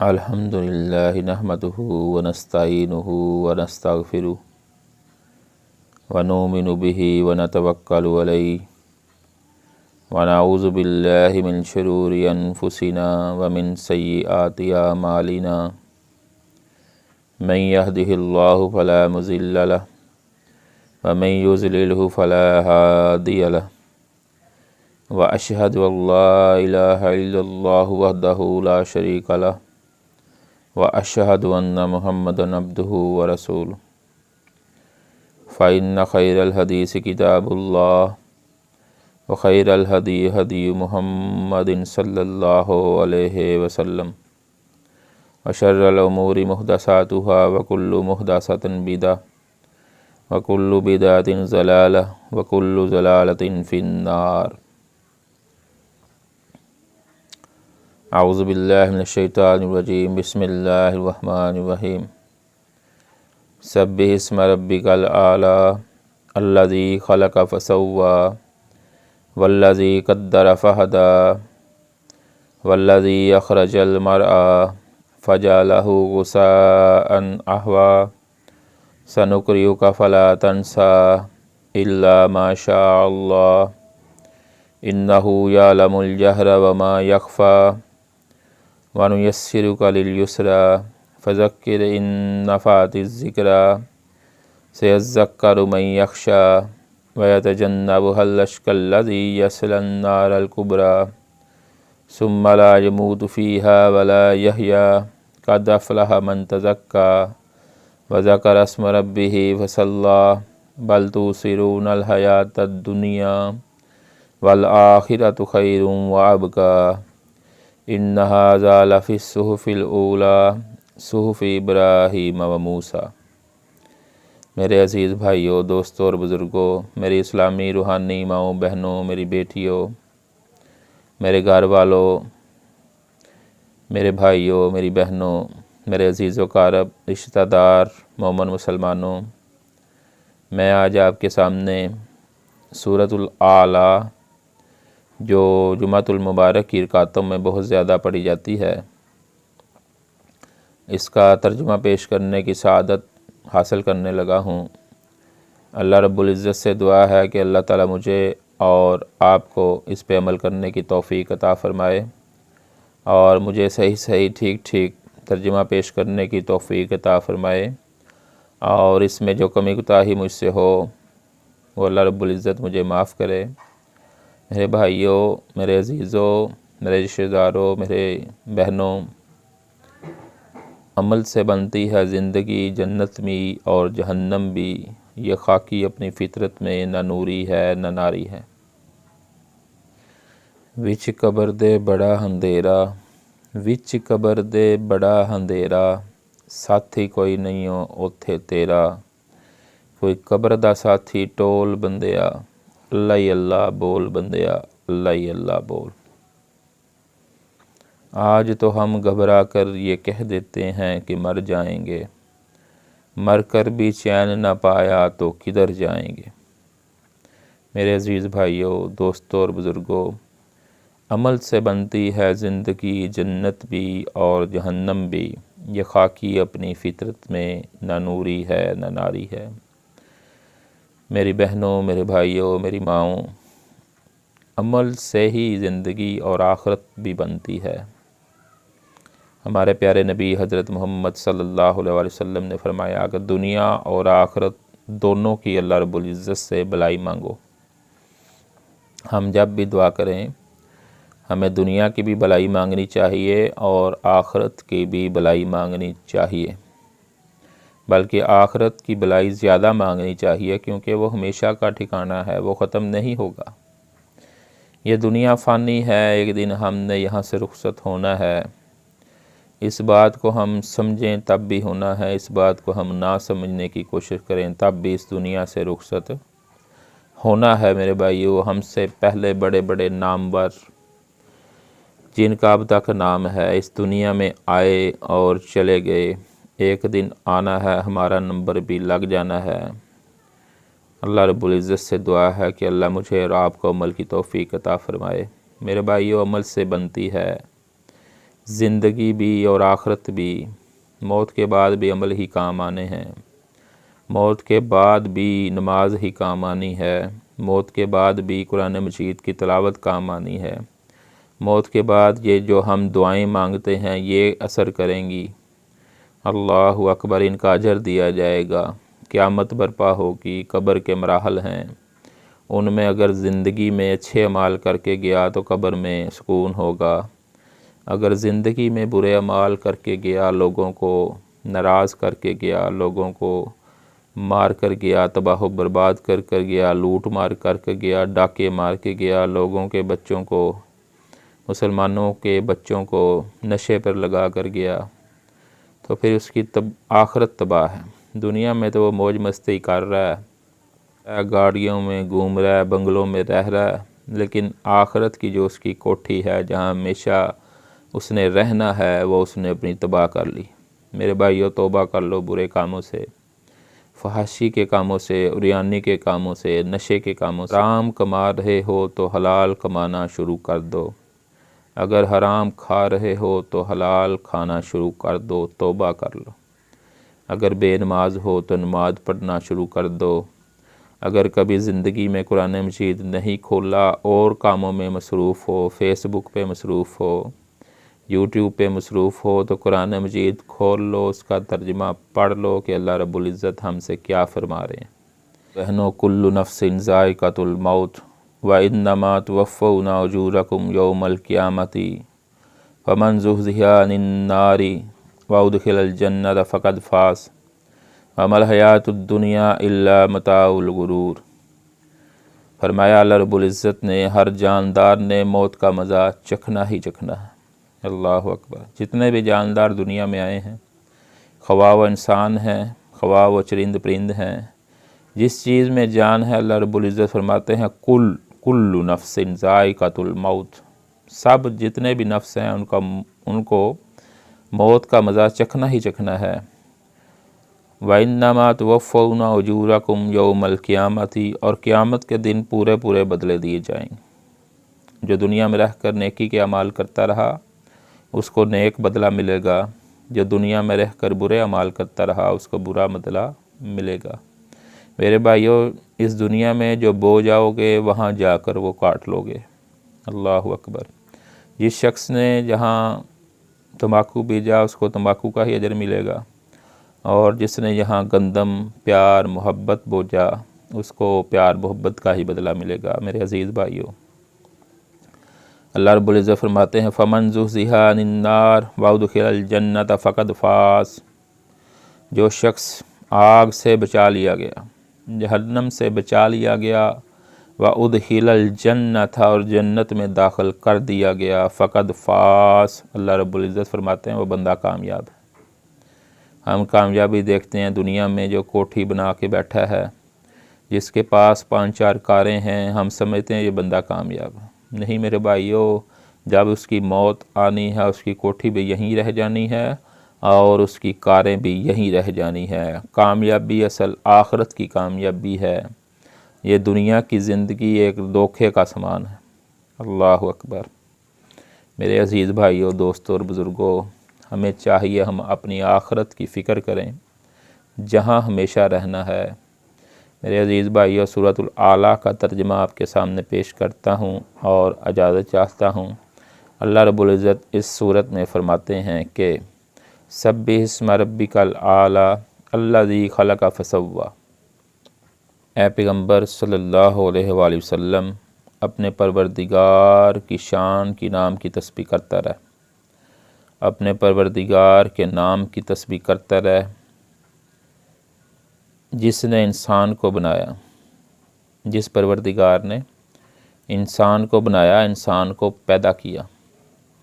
الحمدللہ نحمدہ ونستعینہ ونستغفرہ ونؤمن بہ ونتوکل علیہ ونعوذ باللہ من شرور انفسنا ومن سیئات اعمالنا من یہدہ اللہ فلا مضل لہ ومن یضللہ فلا ہادی لہ واشہد ان لا الہ الا اللہ وحدہ لا شریک لہ واشہد ان محمدا عبدہ ورسولہ فإن خیر الحدیث کتاب اللہ وخیر الہدی ہدی محمد صلی اللہ علیہ وسلم وشر الامور محدثاتها وکل محدثۃ بدعہ وکل بدعۃ ضلالہ وکل ضلالۃ فی النار۔ اعوذ باللہ من الشیطان الرجیم، بسم اللہ الرحمن الرحیم۔ سبح اسم ربک الاعلی الذی خلق فسوی والذی قدر فہدی والذی اخرج المرعی فجعلہ غثاء احوی سنقرئک فلا تنسی الا ما شاء اللہ انہ یعلم الجہر وما یخفی وَنُيَسِّرُكَ لِلْيُسْرَىٰ فَذَكِّرْ إِن نَّفَعَتِ الذِّكْرَىٰ سَيَذَّكَّرُ مَن يَخْشَىٰ وَيَتَجَنَّبُهَا الْأَشْقَى الَّذِي يَصْلَى النَّارَ الْكُبْرَىٰ ثُمَّ لَا يَمُوتُ فِيهَا وَلَا يَحْيَىٰ قَدْ أَفْلَحَ مَن تَزَكَّىٰ وَذَكَرَ اسْمَ رَبِّهِ فَصَلَّىٰ بَلْ تُؤْثِرُونَ الْحَيَاةَ الدُّنْيَا وَالْآخِرَةُ خَيْرٌ وَأَبْقَىٰ ان ھذا لفی الصحف الاولی صحف ابراہیم و موسیٰ۔ میرے عزیز بھائیوں، دوستوں اور بزرگوں، میری اسلامی روحانی ماؤں بہنوں، میری بیٹیوں، میرے گھر والوں، میرے بھائیوں، میری بہنوں، میرے عزیز و اقارب، رشتہ دار، مومن مسلمانوں، میں آج آپ کے سامنے سورۃ الاعلی جو جمعۃ المبارک کی رکعتوں میں بہت زیادہ پڑھی جاتی ہے، اس کا ترجمہ پیش کرنے کی سعادت حاصل کرنے لگا ہوں۔ اللہ رب العزت سے دعا ہے کہ اللہ تعالیٰ مجھے اور آپ کو اس پہ عمل کرنے کی توفیق عطا فرمائے اور مجھے صحیح ٹھیک ترجمہ پیش کرنے کی توفیق عطا فرمائے، اور اس میں جو کمی کوتاہی مجھ سے ہو وہ اللہ رب العزت مجھے معاف کرے۔ میرے بھائیوں، میرے عزیزوں، میرے رشتہ داروں، میرے بہنوں، عمل سے بنتی ہے زندگی، جنت بھی اور جہنم بھی، یہ خاکی اپنی فطرت میں نہ نوری ہے نہ ناری ہے۔ وچ قبر دے بڑا اندھیرا، وچ قبر دے بڑا اندھیرا، ساتھی کوئی نہیں اوتھے تیرا، کوئی قبر دا ساتھی ٹول بندیا، اللہ ہی اللہ بول بندیا، اللہ ہی اللہ بول۔ آج تو ہم گھبرا کر یہ کہہ دیتے ہیں کہ مر جائیں گے، مر کر بھی چین نہ پایا تو کدھر جائیں گے۔ میرے عزیز بھائیوں، دوستوں اور بزرگوں، عمل سے بنتی ہے زندگی، جنت بھی اور جہنم بھی، یہ خاکی اپنی فطرت میں نہ نوری ہے نہ ناری ہے۔ میری بہنوں، میرے بھائیوں، میری ماؤں، عمل سے ہی زندگی اور آخرت بھی بنتی ہے۔ ہمارے پیارے نبی حضرت محمد صلی اللہ علیہ وسلم نے فرمایا کہ دنیا اور آخرت دونوں کی اللہ رب العزت سے بھلائی مانگو۔ ہم جب بھی دعا کریں ہمیں دنیا کی بھی بھلائی مانگنی چاہیے اور آخرت کی بھی بھلائی مانگنی چاہیے، بلکہ آخرت کی بھلائی زیادہ مانگنی چاہیے، کیونکہ وہ ہمیشہ کا ٹھکانہ ہے، وہ ختم نہیں ہوگا۔ یہ دنیا فانی ہے، ایک دن ہم نے یہاں سے رخصت ہونا ہے۔ اس بات کو ہم سمجھیں تب بھی ہونا ہے، اس بات کو ہم نہ سمجھنے کی کوشش کریں تب بھی اس دنیا سے رخصت ہونا ہے۔ میرے بھائیو، ہم سے پہلے بڑے بڑے نامور جن کا اب تک نام ہے اس دنیا میں آئے اور چلے گئے، ایک دن آنا ہے، ہمارا نمبر بھی لگ جانا ہے۔ اللہ رب العزت سے دعا ہے کہ اللہ مجھے اور آپ کو عمل کی توفیق عطا فرمائے۔ میرے بھائیو، عمل سے بنتی ہے زندگی بھی اور آخرت بھی، موت کے بعد بھی عمل ہی کام آنے ہیں، موت کے بعد بھی نماز ہی کام آنی ہے، موت کے بعد بھی قرآن مجید کی تلاوت کام آنی ہے، موت کے بعد یہ جو ہم دعائیں مانگتے ہیں یہ اثر کریں گی، اللہ اکبر، ان کا اجر دیا جائے گا، قیامت برپا ہوگی، قبر کے مراحل ہیں، ان میں اگر زندگی میں اچھے اعمال کر کے گیا تو قبر میں سکون ہوگا، اگر زندگی میں برے اعمال کر کے گیا، لوگوں کو ناراض کر کے گیا، لوگوں کو مار کر گیا، تباہ و برباد کر گیا، لوٹ مار کر گیا، ڈاکے مار کے گیا، لوگوں کے بچوں کو، مسلمانوں کے بچوں کو نشے پر لگا کر گیا، تو پھر اس کی آخرت تباہ ہے۔ دنیا میں تو وہ موج مستی کر رہا ہے، گاڑیوں میں گھوم رہا ہے، بنگلوں میں رہ رہا ہے، لیکن آخرت کی جو اس کی کوٹھی ہے جہاں ہمیشہ اس نے رہنا ہے، وہ اس نے اپنی تباہ کر لی۔ میرے بھائیو، توبہ کر لو برے کاموں سے، فحاشی کے کاموں سے، عریانی کے کاموں سے، نشے کے کاموں سے۔ حرام کما رہے ہو تو حلال کمانا شروع کر دو، اگر حرام کھا رہے ہو تو حلال کھانا شروع کر دو، توبہ کر لو۔ اگر بے نماز ہو تو نماز پڑھنا شروع کر دو، اگر کبھی زندگی میں قرآن مجید نہیں کھولا اور کاموں میں مصروف ہو، فیس بک پہ مصروف ہو، یوٹیوب پہ مصروف ہو، تو قرآن مجید کھول لو، اس کا ترجمہ پڑھ لو کہ اللہ رب العزت ہم سے کیا فرما رہے ہیں۔ بہنو، کل نفس ذائقۃ الموت وانما توفون اجورکم یوم القیامۃ فمن زحزح عن النار وادخل الجنۃ فقد فاز وما الحیاۃ الدنیا الا متاع الغرور۔ فرمایا اللہ رب العزت نے ہر جاندار نے موت کا مزہ چکھنا ہی چکھنا ہے۔ اللہ اکبر۔ جتنے بھی جاندار دنیا میں آئے ہیں، خواہ وہ انسان ہیں، خواہ وہ چرند پرند ہیں، جس چیز میں جان ہے، اللہ رب العزت فرماتے ہیں کل نفس ذائقۃ الموت، سب جتنے بھی نفس ہیں ان کو موت کا مزہ چکھنا ہی چکھنا ہے۔ وَإِنَّمَا تُوَفَّوْنَ أُجُورَكُمْ يَوْمَ الْقِيَامَةِ، اور قیامت کے دن پورے پورے بدلے دیے جائیں گے۔ جو دنیا میں رہ کر نیکی کے اعمال کرتا رہا اس کو نیک بدلہ ملے گا، جو دنیا میں رہ کر برے اعمال کرتا رہا اس کو برا بدلہ ملے گا۔ میرے بھائیو، اس دنیا میں جو بو جاؤ گے وہاں جا کر وہ کاٹ لو گے۔ اللہ اکبر۔ جس شخص نے جہاں تمباکو بیجا اس کو تمباکو کا ہی اجر ملے گا، اور جس نے یہاں گندم، پیار، محبت بوجا اس کو پیار محبت کا ہی بدلہ ملے گا۔ میرے عزیز بھائیو، اللہ رب العزت فرماتے ہیں فَمَنْ زُحْزِحَ عَنِ النَّارِ وَأُدْخِلَ الْجَنَّةَ فَقَدْ فَازَ۔ جو شخص آگ سے بچا لیا گیا، جہنم سے بچا لیا گیا، وَأُدْخِلَ الْجَنَّةَ، اور جنت میں داخل کر دیا گیا، فَقَدْ فَازَ، اللہ رب العزت فرماتے ہیں وہ بندہ کامیاب ہے۔ ہم کامیابی دیکھتے ہیں دنیا میں، جو کوٹھی بنا کے بیٹھا ہے، جس کے پاس 5-4 کاریں ہیں، ہم سمجھتے ہیں یہ بندہ کامیاب ہے۔ نہیں میرے بھائیو، جب اس کی موت آنی ہے اس کی کوٹھی بھی یہیں رہ جانی ہے اور اس کی کاریں بھی یہیں رہ جانی ہے۔ کامیابی اصل آخرت کی کامیابی ہے، یہ دنیا کی زندگی ایک دھوکے کا سامان ہے۔ اللہ اکبر۔ میرے عزیز بھائیو، دوستو اور بزرگوں، ہمیں چاہیے ہم اپنی آخرت کی فکر کریں جہاں ہمیشہ رہنا ہے۔ میرے عزیز بھائیو، سورۃ الاعلیٰ کا ترجمہ آپ کے سامنے پیش کرتا ہوں اور اجازت چاہتا ہوں۔ اللہ رب العزت اس سورت میں فرماتے ہیں کہ سبح اسم ربک الاعلیٰ الذی خلق فسویٰ۔ اے پیغمبر صلی اللہ علیہ وآلہ وسلم، اپنے پروردگار کی شان کی نام کی تسبیح کرتا رہ، اپنے پروردگار کے نام کی تسبیح کرتا رہ، جس نے انسان کو بنایا، جس پروردگار نے انسان کو بنایا، انسان کو پیدا کیا۔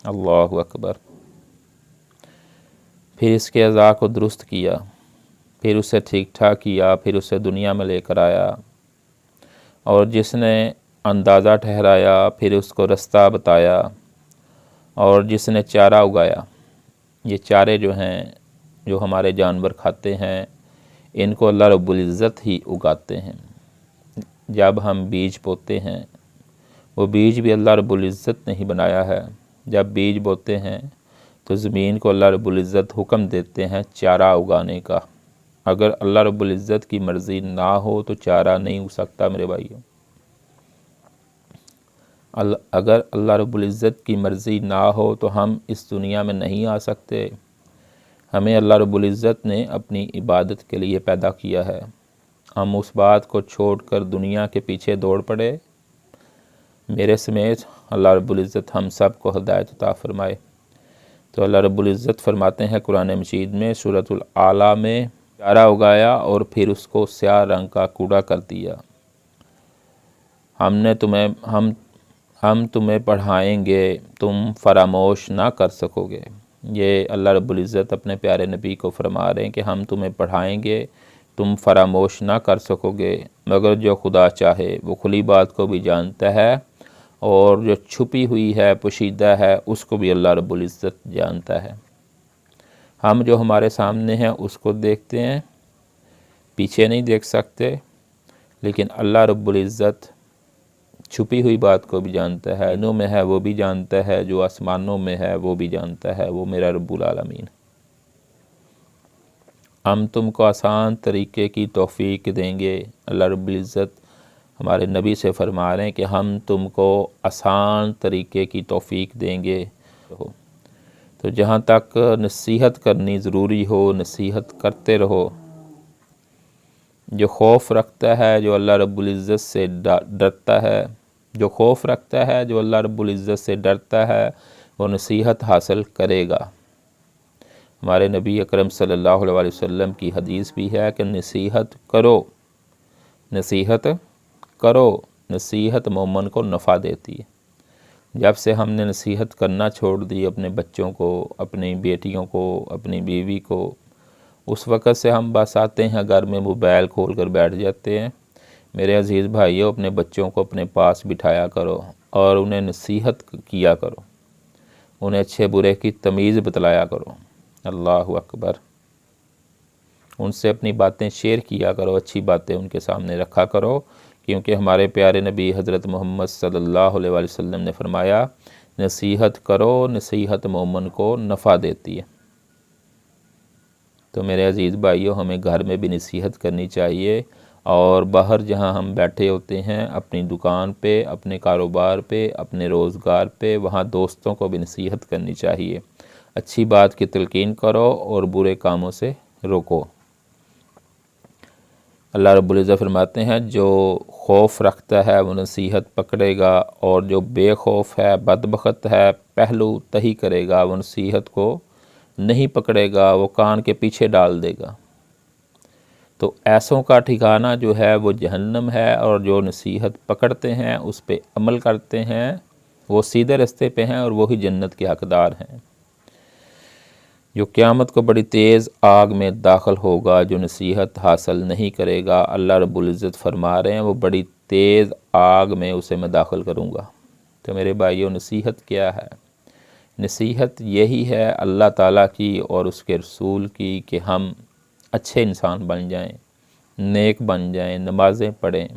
اللہ اکبر۔ پھر اس کے اعضاء کو درست کیا، پھر اسے ٹھیک ٹھاک کیا، پھر اسے دنیا میں لے کر آیا، اور جس نے اندازہ ٹھہرایا پھر اس کو رستہ بتایا، اور جس نے چارہ اگایا۔ یہ چارے جو ہیں، جو ہمارے جانور کھاتے ہیں، ان کو اللہ رب العزت ہی اگاتے ہیں۔ جب ہم بیج بوتے ہیں، وہ بیج بھی اللہ رب العزت نے ہی بنایا ہے۔ جب بیج بوتے ہیں تو زمین کو اللہ رب العزت حکم دیتے ہیں چارہ اگانے کا۔ اگر اللہ رب العزت کی مرضی نہ ہو تو چارہ نہیں اگ سکتا میرے بھائیوں۔ اگر اللہ رب العزت کی مرضی نہ ہو تو ہم اس دنیا میں نہیں آ سکتے۔ ہمیں اللہ رب العزت نے اپنی عبادت کے لیے پیدا کیا ہے، ہم اس بات کو چھوڑ کر دنیا کے پیچھے دوڑ پڑے؟ میرے سمیت اللہ رب العزت ہم سب کو ہدایت عطا فرمائے۔ تو اللہ رب العزت فرماتے ہیں قرآن مجید میں سورۃ الاعلیٰ میں، چارہ اگایا اور پھر اس کو سیاہ رنگ کا کوڑا کر دیا۔ ہم تمہیں پڑھائیں گے، تم فراموش نہ کر سکو گے۔ یہ اللہ رب العزت اپنے پیارے نبی کو فرما رہے ہیں کہ ہم تمہیں پڑھائیں گے، تم فراموش نہ کر سکو گے، مگر جو خدا چاہے وہ کھلی بات کو بھی جانتا ہے اور جو چھپی ہوئی ہے پوشیدہ ہے اس کو بھی اللہ رب العزت جانتا ہے۔ ہم جو ہمارے سامنے ہیں اس کو دیکھتے ہیں، پیچھے نہیں دیکھ سکتے، لیکن اللہ رب العزت چھپی ہوئی بات کو بھی جانتا ہے، زمینوں میں ہے وہ بھی جانتا ہے، جو آسمانوں میں ہے وہ بھی جانتا ہے، وہ میرا رب العالمین۔ ہم تم کو آسان طریقے کی توفیق دیں گے۔ اللہ رب العزت ہمارے نبی سے فرما رہے ہیں کہ ہم تم کو آسان طریقے کی توفیق دیں گے۔ تو جہاں تک نصیحت کرنی ضروری ہو نصیحت کرتے رہو۔ جو خوف رکھتا ہے، جو اللہ رب العزت سے ڈرتا ہے، جو خوف رکھتا ہے، جو اللہ رب العزت سے ڈرتا ہے، وہ نصیحت حاصل کرے گا۔ ہمارے نبی اکرم صلی اللہ علیہ وسلم کی حدیث بھی ہے کہ نصیحت کرو، نصیحت کرو، نصیحت مومن کو نفع دیتی ہے۔ جب سے ہم نے نصیحت کرنا چھوڑ دی اپنے بچوں کو، اپنی بیٹیوں کو، اپنی بیوی کو، اس وقت سے ہم بس آتے ہیں گھر میں موبائل کھول کر بیٹھ جاتے ہیں۔ میرے عزیز بھائیوں، اپنے بچوں کو اپنے پاس بٹھایا کرو اور انہیں نصیحت کیا کرو، انہیں اچھے برے کی تمیز بتلایا کرو۔ اللہ اکبر۔ ان سے اپنی باتیں شیئر کیا کرو، اچھی باتیں ان کے سامنے رکھا کرو، کیونکہ ہمارے پیارے نبی حضرت محمد صلی اللہ علیہ وسلم نے فرمایا، نصیحت کرو، نصیحت مومن کو نفع دیتی ہے۔ تو میرے عزیز بھائیوں، ہمیں گھر میں بھی نصیحت کرنی چاہیے، اور باہر جہاں ہم بیٹھے ہوتے ہیں، اپنی دکان پہ، اپنے کاروبار پہ، اپنے روزگار پہ، وہاں دوستوں کو بھی نصیحت کرنی چاہیے۔ اچھی بات کی تلقین کرو اور برے کاموں سے روکو۔ اللہ رب العزت فرماتے ہیں جو خوف رکھتا ہے وہ نصیحت پکڑے گا، اور جو بے خوف ہے، بدبخت ہے، پہلو تہی کرے گا، وہ نصیحت کو نہیں پکڑے گا، وہ کان کے پیچھے ڈال دے گا۔ تو ایسوں کا ٹھکانہ جو ہے وہ جہنم ہے، اور جو نصیحت پکڑتے ہیں، اس پہ عمل کرتے ہیں، وہ سیدھے رستے پہ ہیں اور وہی جنت کے حقدار ہیں۔ جو قیامت کو بڑی تیز آگ میں داخل ہوگا، جو نصیحت حاصل نہیں کرے گا، اللہ رب العزت فرما رہے ہیں وہ بڑی تیز آگ میں اسے میں داخل کروں گا۔ تو میرے بھائیوں، نصیحت کیا ہے؟ نصیحت یہی ہے اللہ تعالیٰ کی اور اس کے رسول کی کہ ہم اچھے انسان بن جائیں، نیک بن جائیں، نمازیں پڑھیں،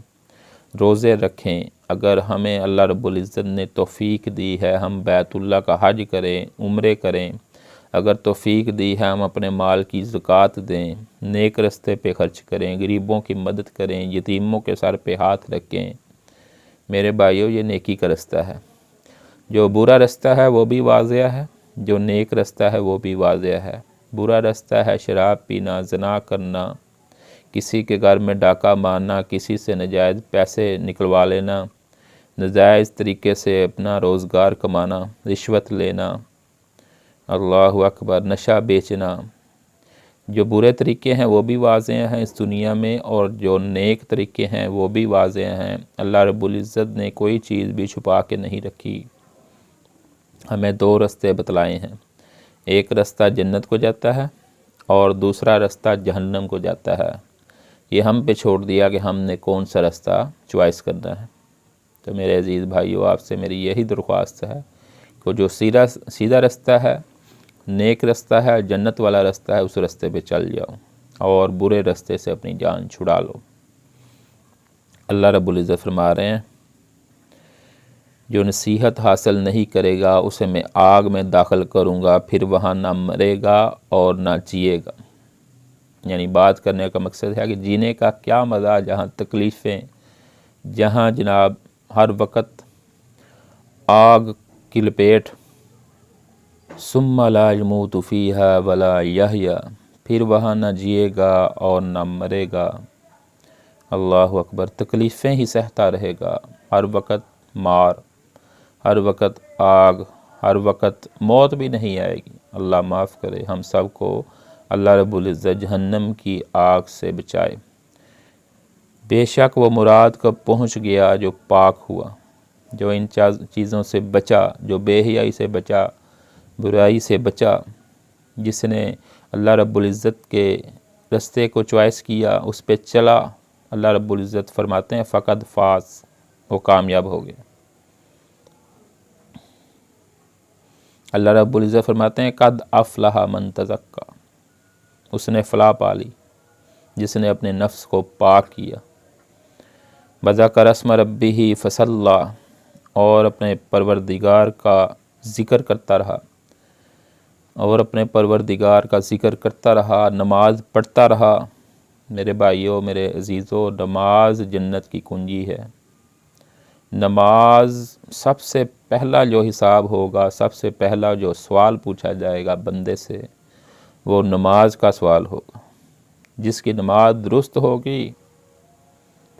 روزے رکھیں۔ اگر ہمیں اللہ رب العزت نے توفیق دی ہے ہم بیت اللہ کا حج کریں، عمرے کریں، اگر توفیق دی ہے ہم اپنے مال کی زکوٰۃ دیں، نیک رستے پہ خرچ کریں، غریبوں کی مدد کریں، یتیموں کے سر پہ ہاتھ رکھیں۔ میرے بھائیوں، یہ نیکی کا رستہ ہے۔ جو برا رستہ ہے وہ بھی واضح ہے، جو نیک رستہ ہے وہ بھی واضح ہے۔ برا رستہ ہے شراب پینا، زنا کرنا، کسی کے گھر میں ڈاکہ مارنا، کسی سے ناجائز پیسے نکلوا لینا، ناجائز طریقے سے اپنا روزگار کمانا، رشوت لینا، اللہ اکبر، نشہ بیچنا۔ جو برے طریقے ہیں وہ بھی واضح ہیں اس دنیا میں، اور جو نیک طریقے ہیں وہ بھی واضح ہیں۔ اللہ رب العزت نے کوئی چیز بھی چھپا کے نہیں رکھی۔ ہمیں دو رستے بتلائے ہیں، ایک رستہ جنت کو جاتا ہے اور دوسرا رستہ جہنم کو جاتا ہے۔ یہ ہم پہ چھوڑ دیا کہ ہم نے کون سا رستہ چوائس کرنا ہے۔ تو میرے عزیز بھائیوں، آپ سے میری یہی درخواست ہے کہ جو سیدھا رستہ ہے، نیک رستہ ہے، جنت والا رستہ ہے، اس رستے پہ چل جاؤ اور برے رستے سے اپنی جان چھڑا لو۔ اللہ رب العزت فرما رہے ہیں، جو نصیحت حاصل نہیں کرے گا اسے میں آگ میں داخل کروں گا، پھر وہاں نہ مرے گا اور نہ جیے گا۔ یعنی بات کرنے کا مقصد ہے کہ جینے کا کیا مزہ، جہاں تکلیفیں، جہاں جناب ہر وقت آگ کی لپیٹ، ثم لا یموت فیہا ولا یحیا، پھر وہاں نہ جیے گا اور نہ مرے گا۔ اللہ اکبر، تکلیفیں ہی سہتا رہے گا، ہر وقت مار، ہر وقت آگ، ہر وقت موت بھی نہیں آئے گی۔ اللہ معاف کرے ہم سب کو، اللہ رب العزت جہنم کی آگ سے بچائے۔ بے شک وہ مراد کب پہنچ گیا جو پاک ہوا، جو ان چیزوں سے بچا، جو بے حیائی سے بچا، برائی سے بچا، جس نے اللہ رب العزت کے رستے کو چوائس کیا، اس پہ چلا، اللہ رب العزت فرماتے ہیں فقد فاز، وہ کامیاب ہو گیا۔ اللہ رب العزت فرماتے ہیں قد افلح من تزکا، اس نے فلاح پا لی جس نے اپنے نفس کو پاک کیا۔ وذکر اسم ربہ فصلی، اور اپنے پروردگار کا ذکر کرتا رہا، اور اپنے پروردگار کا ذکر کرتا رہا، نماز پڑھتا رہا۔ میرے بھائیوں، میرے عزیزوں، نماز جنت کی کنجی ہے۔ نماز سب سے پہلا جو حساب ہوگا، سب سے پہلا جو سوال پوچھا جائے گا بندے سے، وہ نماز کا سوال ہوگا۔ جس کی نماز درست ہوگی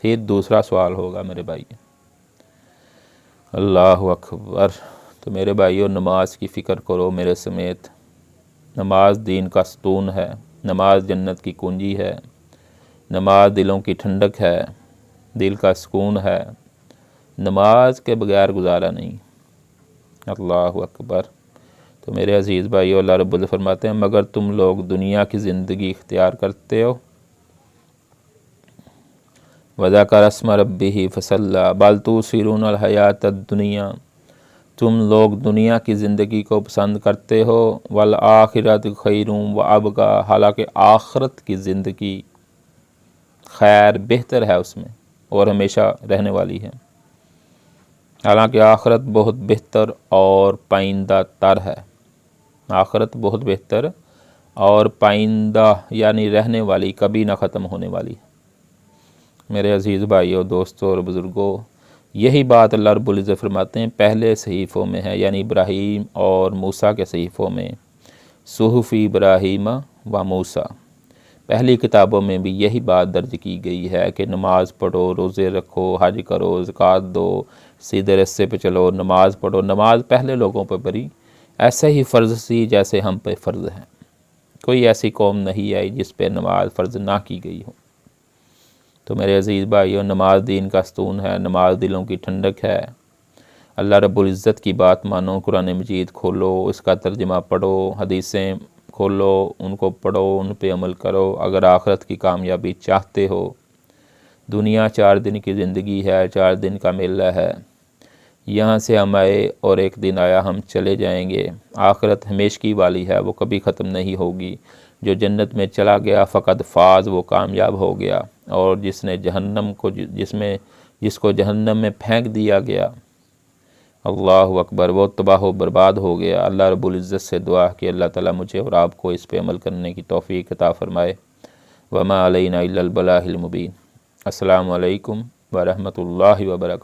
پھر دوسرا سوال ہوگا میرے بھائی۔ اللہ اکبر۔ تو میرے بھائیوں، نماز کی فکر کرو میرے سمیت۔ نماز دین کا ستون ہے، نماز جنت کی کنجی ہے، نماز دلوں کی ٹھنڈک ہے، دل کا سکون ہے، نماز کے بغیر گزارا نہیں۔ اللہ اکبر۔ تو میرے عزیز بھائیو، اللہ رب العزت فرماتے ہیں مگر تم لوگ دنیا کی زندگی اختیار کرتے ہو، وذکر اسم ربہ فصلی بل تؤثرون الحیاۃ الدنیا، تم لوگ دنیا کی زندگی کو پسند کرتے ہو، والآخرۃ خیر وابقی، حالانکہ آخرت کی زندگی خیر بہتر ہے اس میں اور ہمیشہ رہنے والی ہے۔ حالانکہ آخرت بہت بہتر اور پائندہ تر ہے، آخرت بہت بہتر اور پائندہ یعنی رہنے والی، کبھی نہ ختم ہونے والی ہے۔ میرے عزیز بھائیوں، دوستوں اور بزرگوں، یہی بات اللہ رب العزت فرماتے ہیں پہلے صحیفوں میں ہے، یعنی ابراہیم اور موسیٰ کے صحیفوں میں، صحف ابراہیم و موسیٰ، پہلی کتابوں میں بھی یہی بات درج کی گئی ہے کہ نماز پڑھو، روزے رکھو، حج کرو، زکوٰۃ دو، سیدھے رستے پہ چلو، نماز پڑھو۔ نماز پہلے لوگوں پہ پڑھی، ایسے ہی فرض سی جیسے ہم پہ فرض ہے۔ کوئی ایسی قوم نہیں آئی جس پہ نماز فرض نہ کی گئی ہو۔ تو میرے عزیز بھائیوں، نماز دین کا ستون ہے، نماز دلوں کی ٹھنڈک ہے۔ اللہ رب العزت کی بات مانو، قرآن مجید کھولو، اس کا ترجمہ پڑھو، حدیثیں کھولو، ان کو پڑھو، ان پہ عمل کرو۔ اگر آخرت کی کامیابی چاہتے ہو، دنیا 4 دن کی زندگی ہے، 4 دن کا میلہ ہے، یہاں سے ہم آئے اور ایک دن آیا ہم چلے جائیں گے۔ آخرت ہمیشگی والی ہے، وہ کبھی ختم نہیں ہوگی۔ جو جنت میں چلا گیا فقد فاز، وہ کامیاب ہو گیا، اور جس نے جہنم کو جس کو جہنم میں پھینک دیا گیا، اللہ اکبر، وہ تباہ و برباد ہو گیا۔ اللہ رب العزت سے دعا کہ اللہ تعالیٰ مجھے اور آپ کو اس پہ عمل کرنے کی توفیق عطا فرمائے۔ وما علینا الا البلاغ المبین۔ السلام علیکم ورحمۃ اللہ وبرکاتہ۔